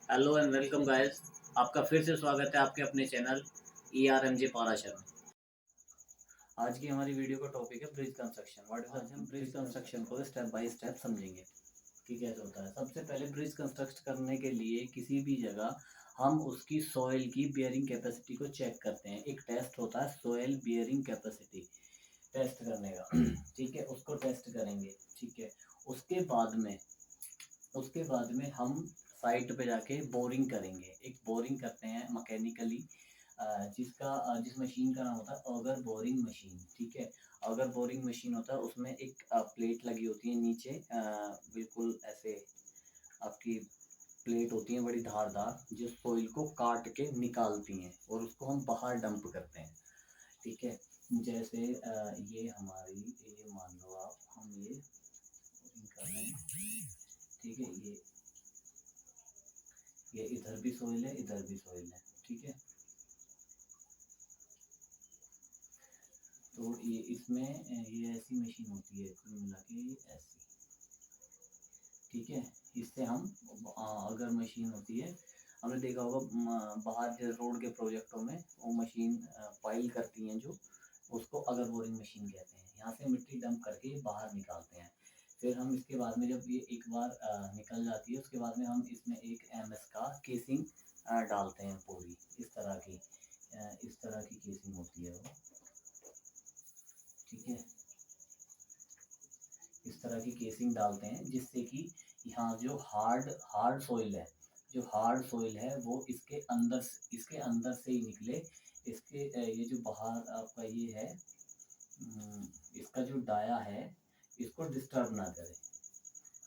Hello and welcome guys. आपका फिर से स्वागत है आपके अपने चैनल ERMJ पाराशर में। आज की हमारी वीडियो का टॉपिक है ब्रिज कंस्ट्रक्शन। आज हम ब्रिज कंस्ट्रक्शन को स्टेप बाय स्टेप समझेंगे कि कैसे होता है। सबसे पहले ब्रिज कंस्ट्रक्ट करने के लिए किसी भी जगह हम उसकी सॉइल की बियरिंग कैपेसिटी को चेक करते हैं। एक टेस्ट होता है सॉइल बियरिंग कैपेसिटी टेस्ट करने का ठीक है, उसको टेस्ट करेंगे। ठीक है, उसके बाद में हम साइट पे जाके बोरिंग करेंगे। एक बोरिंग करते हैं मैकेनिकली, जिस मशीन का नाम होता है ऑगर बोरिंग मशीन। ठीक है, ऑगर बोरिंग मशीन होता है, उसमें एक प्लेट लगी होती है नीचे, बिल्कुल ऐसे आपकी प्लेट होती है बड़ी धारदार, जो सॉइल को काट के निकालती हैं और उसको हम बाहर डंप करते हैं। ठीक है, जैसे ये मान लो आप, हम ये बोरिंग कर रहे हैं। ठीक है, ये इधर भी सोइल है, इधर भी सोइल है। ठीक है, तो ये इसमें ये ऐसी मशीन होती है, कुल मिला के ऐसी। ठीक है, इससे हम अगर मशीन होती है, हमने देखा होगा बाहर जो रोड के प्रोजेक्टों में वो मशीन पाइल करती हैं, जो उसको अगर बोरिंग मशीन कहते हैं। यहाँ से मिट्टी डंप करके ये बाहर निकालते हैं। फिर हम इसके बाद में, जब ये एक बार निकल जाती है, उसके बाद में हम इसमें एक MS का केसिंग डालते हैं पूरी। इस तरह की केसिंग होती है वो। ठीक है, इस तरह की केसिंग डालते हैं जिससे कि यहाँ जो हार्ड सॉइल है, वो इसके अंदर से ही निकले। ये जो बाहर आपका ये है, इसका जो डाया है, इसको डिस्टर्ब ना करे।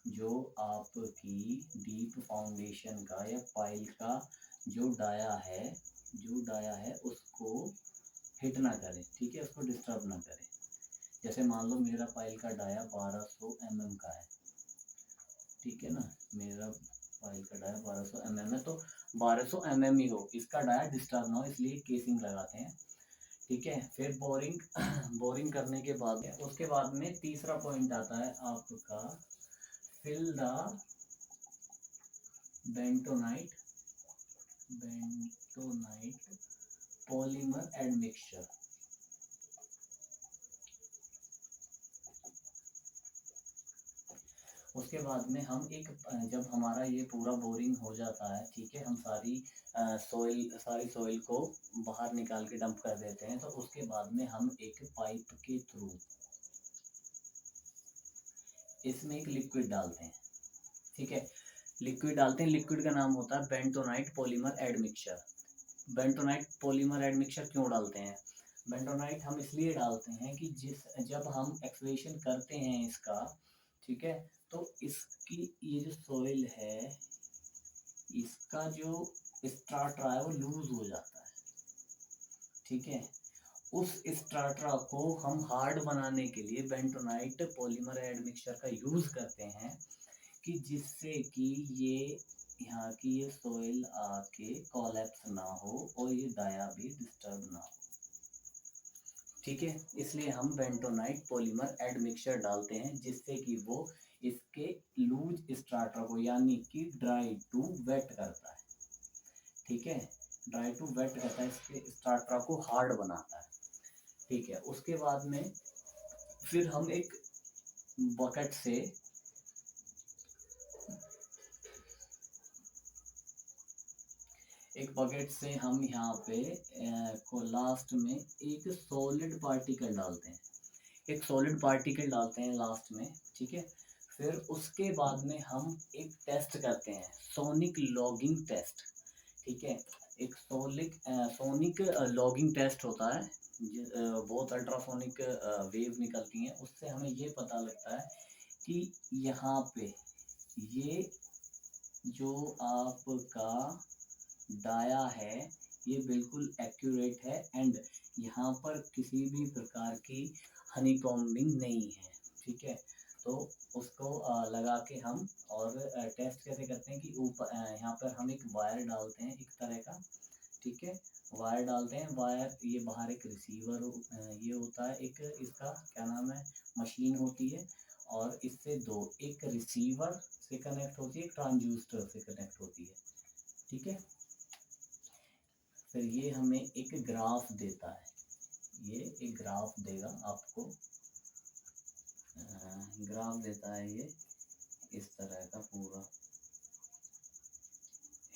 जो आपकी डीप फाउंडेशन का या पाइल का जो डाया है उसको हिट ना करे। ठीक है, उसको डिस्टर्ब ना करे। जैसे मान लो मेरा पाइल का डाया 1200 mm का है। ठीक है ना, मेरा पाइल का डाया 1200 mm है, तो 1200 mm ही हो, इसका डाया डिस्टर्ब ना हो, इसलिए केसिंग लगाते हैं। ठीक है, फिर बोरिंग बोरिंग करने के बाद उसके बाद में तीसरा पॉइंट आता है आपका fill the bentonite polymer admixture. उसके बाद में हम जब हमारा ये पूरा बोरिंग हो जाता है, ठीक है, हम सारी सॉइल को बाहर निकाल के डंप कर देते हैं, तो उसके बाद में हम एक पाइप के थ्रू इसमें एक लिक्विड डालते हैं। ठीक है, लिक्विड का नाम होता है bentonite polymer admixture. Bentonite polymer admixture क्यों डालते हैं? बेंटोनाइट हम इसलिए डालते हैं कि जब हम एक्सवेशन करते हैं इसका, ठीक है, तो इसकी ये जो सॉइल है, इसका जो स्ट्राटा है वो लूज हो जाता है। ठीक है, उस स्ट्राटा को हम हार्ड बनाने के लिए बेंटोनाइट पॉलीमर एडमिक्सचर का यूज करते हैं, कि जिससे कि ये यहाँ की ये सॉइल आके कोलैप्स ना हो और ये डाया भी डिस्टर्ब ना हो। ठीक है, इसलिए हम बेंटोनाइट पॉलीमर एडमिक्सचर डालते हैं, जिससे कि वो इसके लूज स्ट्राटा को, यानी कि ड्राई टू वेट करता है। ठीक है, ड्राई टू वेट करता है, इसके स्ट्राटा को हार्ड बनाता है। ठीक है, उसके बाद में फिर हम बकेट से एक बकेट से हम यहाँ पे को लास्ट में एक सॉलिड पार्टिकल डालते हैं। लास्ट में। ठीक है, फिर उसके बाद में हम एक टेस्ट करते हैं, सोनिक लॉगिंग टेस्ट। ठीक है, एक सोनिक लॉगिंग टेस्ट होता है, बहुत अल्ट्रासोनिक वेव निकलती हैं, उससे हमें ये पता लगता है कि यहाँ पे ये जो आपका डाया है ये बिल्कुल एक्यूरेट है, एंड यहाँ पर किसी भी प्रकार की हनी कॉम्बिंग नहीं है। ठीक है, तो उसको लगा के हम और टेस्ट कैसे करते हैं कि ऊपर यहाँ पर हम एक वायर डालते हैं, एक तरह का। ठीक है, वायर डालते हैं, वायर ये बाहर एक रिसीवर ये होता है, एक इसका क्या नाम है, मशीन होती है, और इससे एक रिसीवर से कनेक्ट होती है, एक ट्रांसड्यूसर से कनेक्ट होती है। ठीक है। फिर ये हमें एक ग्राफ देता है, ये एक ग्राफ देगा आपको, ग्राफ देता है ये इस तरह का पूरा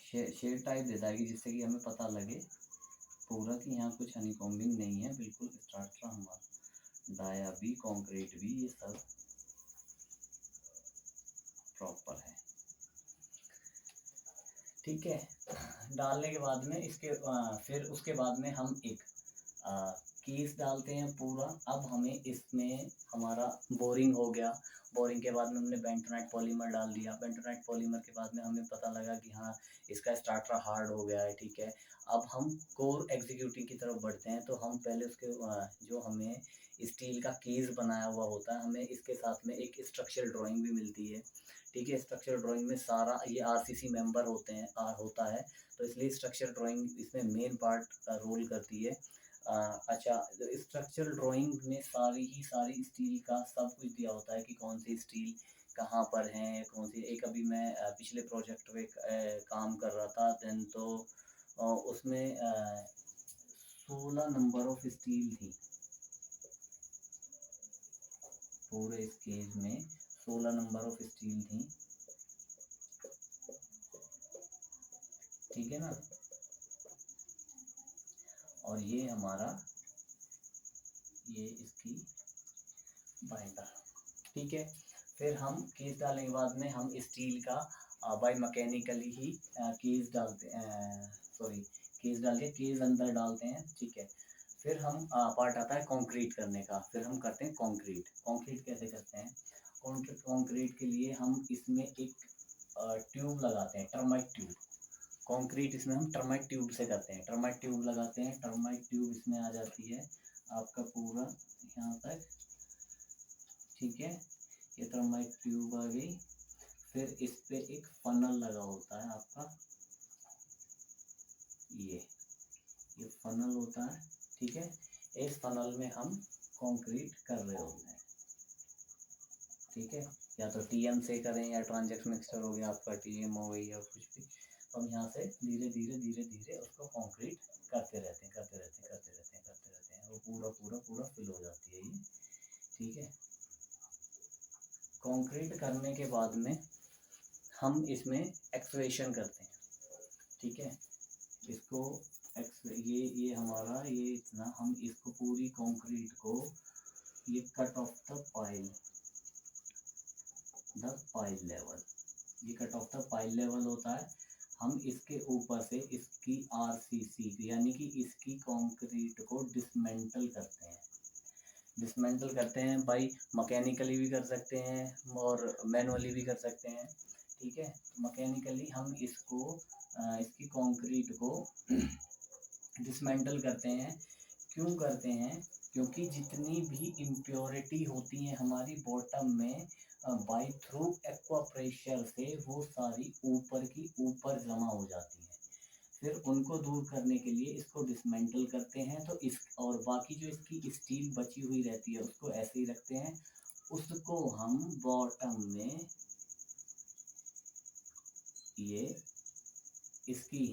शेड टाइप देता है कि जिससे कि हमें पता लगे पूरा कि यहाँ कुछ हनीकॉम्बिंग नहीं है, बिल्कुल स्ट्रक्चर हमारा डाया भी कंक्रीट भी ये सब प्रॉपर है। ठीक है, डालने के बाद में इसके फिर उसके बाद में हम एक कीस डालते हैं पूरा। अब हमें इसमें हमारा बोरिंग हो गया, बोरिंग के बाद में हमने बेंटोनाइट पॉलीमर डाल दिया। बेंटोनाइट पॉलीमर के बाद में हमें पता लगा कि हाँ इसका स्टार्टर हार्ड हो गया है। ठीक है, अब हम कोर एग्जीक्यूटिंग की तरफ बढ़ते हैं। तो हम पहले उसके जो हमें स्टील का केस बनाया हुआ होता है, हमें इसके साथ में एक स्ट्रक्चरल ड्राइंग भी मिलती है। ठीक है, स्ट्रक्चरल ड्राइंग में सारा ये आरसीसी मेंबर होते हैं होता है, तो इसलिए स्ट्रक्चरल ड्राइंग इसमें मेन पार्ट रोल करती है। अच्छा, स्ट्रक्चरल ड्राइंग में सारी स्टील का सब कुछ दिया होता है कि कौन सी स्टील कहाँ पर है, कौन सी। एक अभी मैं पिछले प्रोजेक्ट पे काम कर रहा था देन, तो उसमें 16 नंबर ऑफ स्टील थी पूरे स्केज में, 16 नंबर ऑफ स्टील थी। ठीक है ना, और ये हमारा ये इसकी बाइंडर। ठीक है, फिर हम केस डालने के बाद में हम स्टील का बाय मैकेनिकली ही केस डालते हैं, सॉरी केस डाल के केस अंदर डालते हैं। ठीक है, फिर हम पार्ट आता है कंक्रीट करने का। फिर हम करते हैं कंक्रीट। कंक्रीट कैसे करते हैं? कंक्रीट के लिए हम इसमें एक ट्यूब लगाते हैं, टर्माइट ट्यूब। कंक्रीट इसमें हम टर्माइट ट्यूब से करते हैं, टर्माइट ट्यूब लगाते हैं। टर्माइट ट्यूब इसमें आ जाती है आपका पूरा यहाँ तक। ठीक है, ये टर्माइट ट्यूब आ गई। फिर इस पे एक फनल लगा होता है आपका, ये फनल होता है। ठीक है, इस फनल में हम कंक्रीट कर रहे होते हैं। ठीक है, या तो टीएम से करें या ट्रांजैक्शन मिक्सचर हो गया आपका, टीएम हो गई या कुछ भी। हम यहाँ से धीरे धीरे धीरे धीरे उसको कंक्रीट करते रहते हैं, करते रहते हैं, करते रहते हैं, करते रहते हैं, वो पूरा पूरा पूरा फिल हो जाती है ये। ठीक है, कंक्रीट करने के बाद में हम इसमें एक्सवेशन करते हैं। ठीक है, इसको ये हमारा ये इतना, हम इसको पूरी कंक्रीट को ये cut off the pile level, ये cut off the pile level होता है। हम इसके ऊपर से इसकी आरसीसी यानी कि इसकी कंक्रीट को डिसमेंटल करते हैं। डिसमेंटल करते हैं भाई, मैकेनिकली भी कर सकते हैं और मैनुअली भी कर सकते हैं। ठीक है, मैकेनिकली हम इसको इसकी कंक्रीट को डिसमेंटल करते हैं। क्यों करते हैं? क्योंकि जितनी भी इम्प्योरिटी होती हैं हमारी बॉटम में, बाई थ्रू एक्वा प्रेशर से वो सारी ऊपर की ऊपर जमा हो जाती हैं। फिर उनको दूर करने के लिए इसको डिसमेंटल करते हैं। तो इस और बाकी जो इसकी स्टील बची हुई रहती है उसको ऐसे ही रखते हैं। उसको हम बॉटम में ये इसकी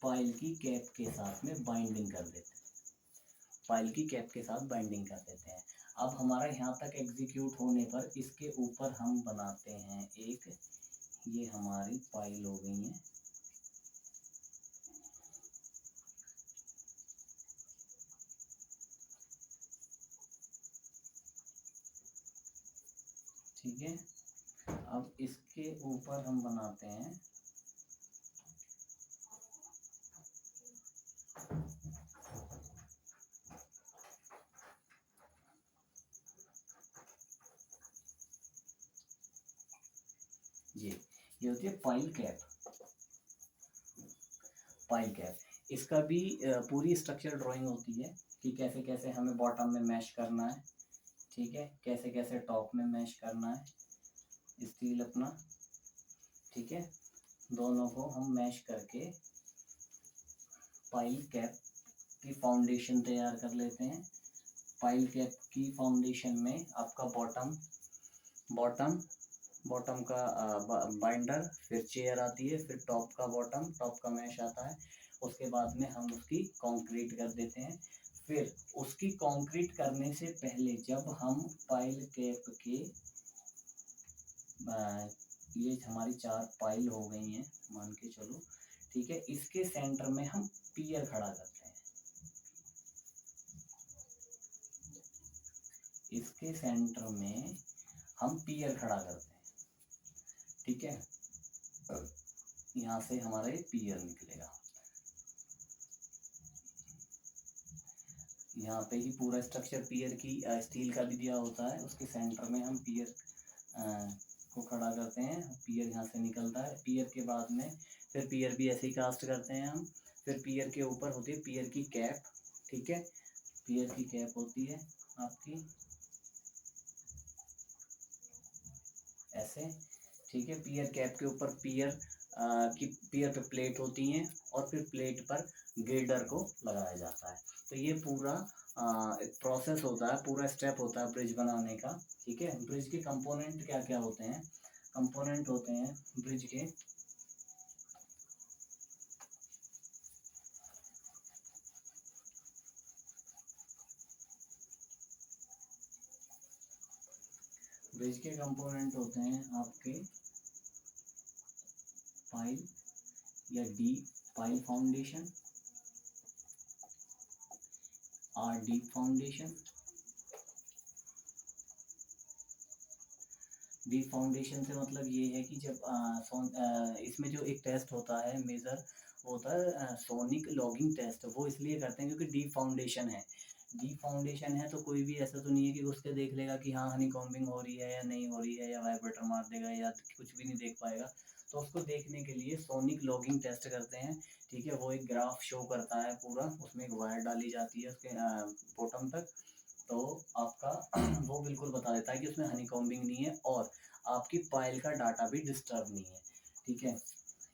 पाइल की कैप के साथ में बाइंडिंग कर देते हैं, पाइल की कैप के साथ बाइंडिंग कर देते हैं। अब हमारा यहाँ तक एग्जीक्यूट होने पर इसके ऊपर हम बनाते हैं एक, ये हमारी पाइल हो गई है। ठीक है, अब इसके ऊपर हम बनाते हैं ये होती है पाइल कैप। पाइल कैप, इसका भी पूरी स्ट्रक्चर ड्राइंग होती है कि कैसे कैसे हमें बॉटम में मैश करना है। ठीक है, कैसे कैसे टॉप में मैश करना है स्टील अपना। ठीक है, दोनों को हम मैश करके पाइल कैप की फाउंडेशन तैयार कर लेते हैं। पाइल कैप की फाउंडेशन में आपका बॉटम बॉटम का बाइंडर, फिर चेयर आती है, फिर टॉप का बॉटम, टॉप का मैश आता है। उसके बाद में हम उसकी कंक्रीट कर देते हैं। फिर उसकी कंक्रीट करने से पहले जब हम पाइल कैप के ये हमारी 4 पाइल हो गई हैं मान के चलो, ठीक है। इसके सेंटर में हम पियर खड़ा करते हैं, इसके सेंटर में हम पियर खड़ा करते हैं, ठीक है। यहाँ से हमारा ये पियर निकलेगा, यहाँ पे ही पूरा स्ट्रक्चर पियर की स्टील का भी दिया होता है। उसके सेंटर में हम पियर को खड़ा करते हैं, पियर यहाँ से निकलता है। पियर के बाद में फिर पियर भी ऐसे ही कास्ट करते हैं हम। फिर पियर के ऊपर होती है पियर की कैप, ठीक है। पियर की कैप होती है आपकी ऐसे, ठीक है। पियर कैप के ऊपर पियर की पियर पे प्लेट होती हैं और फिर प्लेट पर गिल्डर को लगाया जाता है। तो ये पूरा एक प्रोसेस होता है, पूरा स्टेप होता है ब्रिज बनाने का, ठीक है। ब्रिज के कंपोनेंट क्या क्या होते हैं? कंपोनेंट होते हैं ब्रिज के कंपोनेंट होते हैं आपके पाइल या D pile foundation, or deep foundation. Deep foundation से मतलब ये है कि जब इसमें जो एक टेस्ट होता है मेजर, वो होता है सोनिक लॉगिंग टेस्ट। वो इसलिए करते हैं क्योंकि डीप फाउंडेशन है। डीप फाउंडेशन है तो कोई भी ऐसा तो नहीं है कि उसके देख लेगा कि हाँ हनी कॉम्बिंग हो रही है या नहीं हो रही है, या वाइब्रेटर मार देगा या कुछ भी नहीं देख पाएगा। तो उसको देखने के लिए सोनिक लॉगिंग टेस्ट करते हैं, ठीक है। वो एक ग्राफ शो करता है पूरा, उसमें एक वायर डाली जाती है उसके बॉटम तक, तो आपका वो बिल्कुल बता देता है कि उसमें हनी कॉम्बिंग नहीं है और आपकी पाइल का डाटा भी डिस्टर्ब नहीं है, ठीक है।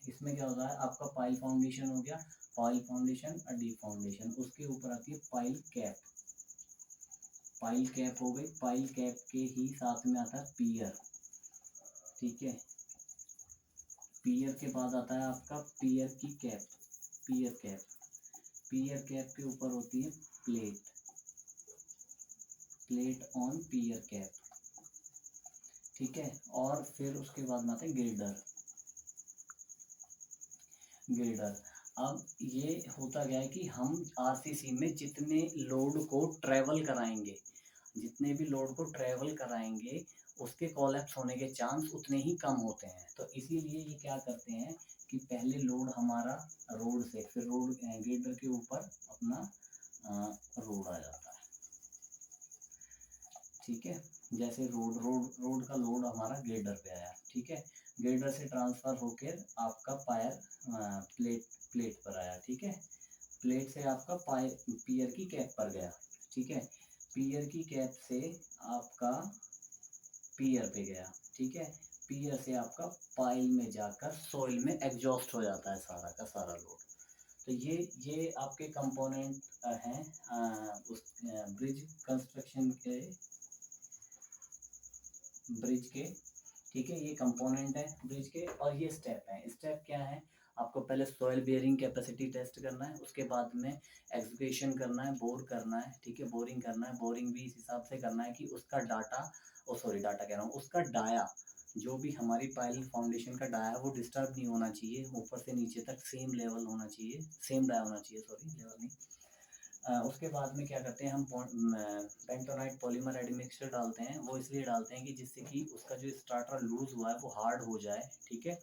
इसमें क्या होता है, आपका पाइल फाउंडेशन हो गया, पाइल फाउंडेशन और डीप फाउंडेशन। उसके ऊपर आती है पाइल कैप, पाइल कैप हो गई। पाइल कैप के ही साथ में आता है पियर, ठीक है। पियर के बाद आता है आपका पियर की cap, pier cap. Pier cap के ऊपर होती है plate, plate on pier cap, ठीक है। और फिर उसके बाद में आता है गिल्डर, गिल्डर। अब ये होता गया है कि हम आरसीसी में जितने लोड को ट्रेवल कराएंगे, जितने भी लोड को ट्रेवल कराएंगे, उसके कोलैप्स होने के चांस उतने ही कम होते हैं। तो इसीलिए ये क्या करते हैं कि पहले लोड हमारा रोड से, फिर रोड गिल्डर के ऊपर अपना रोड आ जाता है, ठीक है। जैसे रोड का लोड हमारा गिल्डर पे आया, ठीक है। गिल्डर से ट्रांसफर होकर आपका पायर प्लेट पर आया, ठीक है। प्लेट से आपका पियर की कैप पर गया, ठीक है। पियर की कैप से आपका पियर पे गया, ठीक है। पियर से आपका पाइल में जाकर सॉइल में एग्जॉस्ट हो जाता है सारा का सारा लोड। तो ये आपके कंपोनेंट हैं उस ब्रिज कंस्ट्रक्शन के, ब्रिज के, ठीक है। ये कंपोनेंट है ब्रिज के और ये स्टेप है। स्टेप क्या है, आपको पहले सॉइल बेयरिंग कैपेसिटी टेस्ट करना है, उसके बाद में एग्जीक्यूशन करना है, बोर करना है, ठीक है। बोरिंग करना है, बोरिंग भी इस हिसाब से करना है कि उसका डाटा, ओ सॉरी डाटा कह रहा हूँ, उसका डाया, जो भी हमारी पाइल फाउंडेशन का डाया वो डिस्टर्ब नहीं होना चाहिए, ऊपर से नीचे तक सेम लेवल होना चाहिए, सेम डाया होना चाहिए, सॉरी लेवल नहीं। उसके बाद में क्या करते हैं हम, बेंटोनाइट पॉलीमर एडमिक्सचर डालते हैं। वो इसलिए डालते हैं कि जिससे कि उसका जो स्टार्टर लूज हुआ है वो हार्ड हो जाए, ठीक है,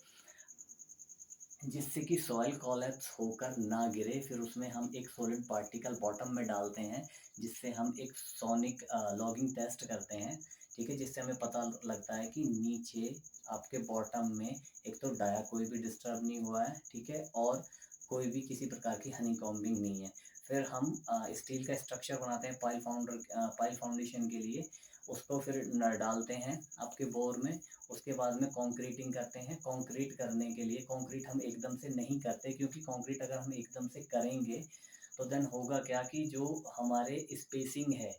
जिससे कि सॉइल कोलैप्स होकर ना गिरे। फिर उसमें हम एक सॉलिड पार्टिकल बॉटम में डालते हैं, जिससे हम एक सोनिक लॉगिंग टेस्ट करते हैं, ठीक है। जिससे हमें पता लगता है कि नीचे आपके बॉटम में एक तो डाया कोई भी डिस्टर्ब नहीं हुआ है, ठीक है, और कोई भी किसी प्रकार की हनी कॉम्बिंग नहीं है। फिर हम स्टील का स्ट्रक्चर बनाते हैं पाइल फाउंडेशन के लिए, उसको फिर डालते हैं आपके बोर में। उसके बाद में कंक्रीटिंग करते हैं। कंक्रीट करने के लिए, कंक्रीट हम एकदम से नहीं करते, क्योंकि कंक्रीट अगर हम एकदम से करेंगे तो देन होगा क्या कि जो हमारे स्पेसिंग है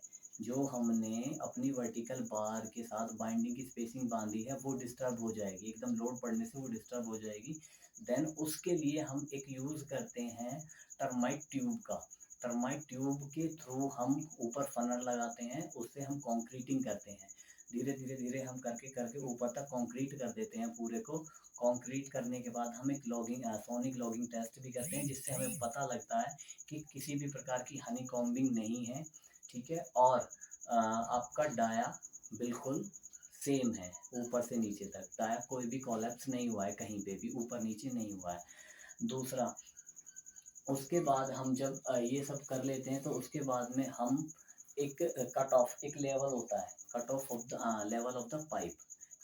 जो हमने अपनी वर्टिकल बार के साथ बाइंडिंग की स्पेसिंग बांधी है वो डिस्टर्ब हो जाएगी, एकदम लोड पड़ने से वो डिस्टर्ब हो जाएगी। देन उसके लिए हम एक यूज़ करते हैं टर्माइट ट्यूब का। टर्माइट ट्यूब के थ्रू हम ऊपर फनल लगाते हैं, उससे हम कंक्रीटिंग करते हैं। धीरे धीरे धीरे हम करके करके ऊपर तक कंक्रीट कर देते हैं पूरे को। कंक्रीट करने के बाद हम एक लॉगिंग सोनिक लॉगिंग टेस्ट भी करते हैं, जिससे हमें पता लगता है कि किसी भी प्रकार की हनी कॉम्बिंग नहीं है, ठीक है। और आपका डाया बिल्कुल सेम है, ऊपर से नीचे तक डाया कोई भी कोलैप्स नहीं हुआ है, कहीं पे भी ऊपर नीचे नहीं हुआ है। दूसरा, उसके बाद हम जब ये सब कर लेते हैं तो उसके बाद में हम एक कट ऑफ, एक लेवल होता है cut off of the level of the pipe,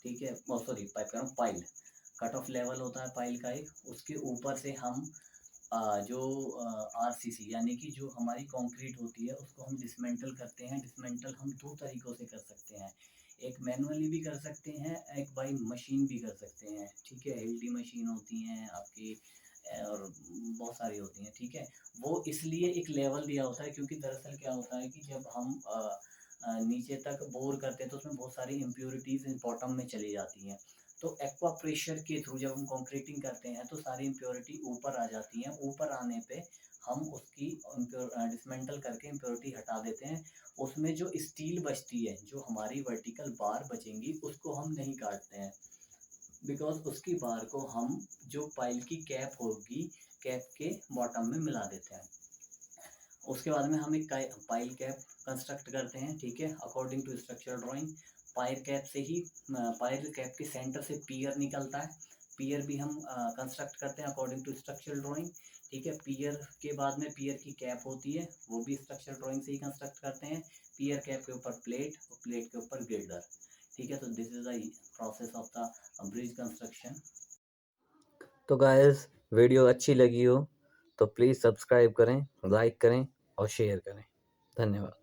ठीक है। सॉरी, पाइप कह रहा हूँ, पाइल। कट ऑफ लेवल होता है पाइल का एक, उसके ऊपर से हम जो आरसीसी यानी कि जो हमारी कंक्रीट होती है उसको हम डिसमेंटल करते हैं। डिसमेंटल हम दो तरीक़ों से कर सकते हैं, एक मैनुअली भी कर सकते हैं, एक बाई मशीन भी कर सकते हैं, ठीक है। एलडी मशीन होती हैं आपकी और बहुत सारी होती हैं, ठीक है। वो इसलिए एक लेवल दिया होता है क्योंकि दरअसल क्या होता है कि जब हम नीचे तक बोर करते हैं तो उसमें बहुत सारी इम्प्योरिटीज़ बॉटम में चली जाती हैं। तो एक्वा प्रेशर के थ्रू जब हम कंक्रीटिंग करते हैं तो सारी इम्प्योरिटी ऊपर आ जाती हैं। ऊपर आने पे हम उसकी डिसमेंटल करके इम्प्योरिटी हटा देते हैं। उसमें जो स्टील बचती है, जो हमारी वर्टिकल बार बचेंगी, उसको हम नहीं काटते हैं, बिकॉज़ उसकी बार को हम जो पाइल की कैप होगी, कैप के बॉटम में मिला देते हैं। उसके बाद में हम एक पाइल कैप कंस्ट्रक्ट करते हैं, ठीक है, according to structural drawing. Pile cap से ही पाइल कैप के सेंटर से पियर निकलता है। पियर भी हम कंस्ट्रक्ट करते हैं अकॉर्डिंग टू स्ट्रक्चरल ड्राइंग, ठीक है। पियर के बाद में पियर की कैप होती है, वो भी स्ट्रक्चरल ड्राइंग से ही कंस्ट्रक्ट करते हैं। पियर कैप के ऊपर प्लेट और प्लेट के ऊपर गिल्डर, ठीक है। तो this is the process of the bridge construction. तो गाइस, वीडियो अच्छी लगी हो तो प्लीज़ सब्सक्राइब करें, लाइक करें और शेयर करें। धन्यवाद।